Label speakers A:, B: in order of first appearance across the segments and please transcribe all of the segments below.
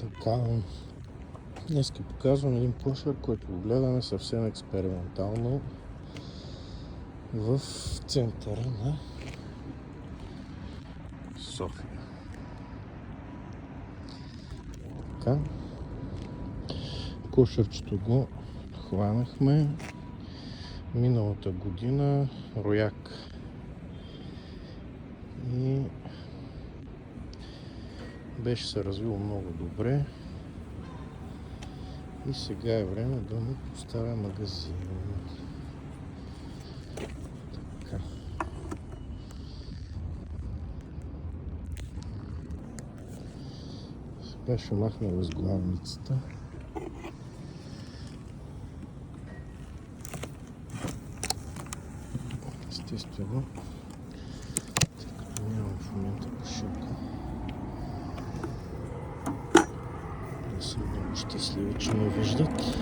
A: Така, днес показвам един пушер, който го гледаме съвсем експериментално в центъра на София. Така, кошерчето го хванахме миналата година, рояк, и беше се развил много добре и сега е време да му поставя магазин. Така. Сега ще махна възглавницата. Естествено, тъй като нямам в момента пушилка, не съм много щастлива, че ме виждат.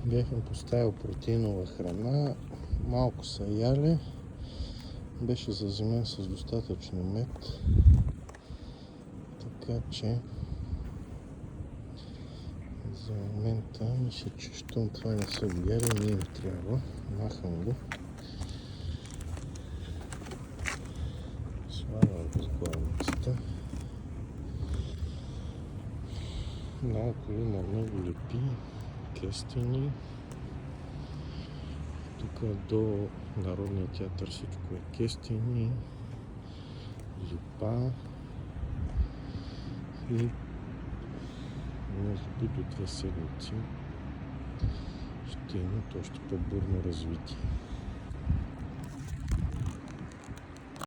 A: Бях им поставил протеинова храна, малко са яли, беше заземен с достатъчно мед, така че за момента мисля, че щом това не са го яли, не им трябва. Махам го. Слагам възглавницата. Малко има много лепи, кестени. Тук до Народния театър всичко е кестени, липа и може би до 2 седмици ще имат още по-бурно развитие.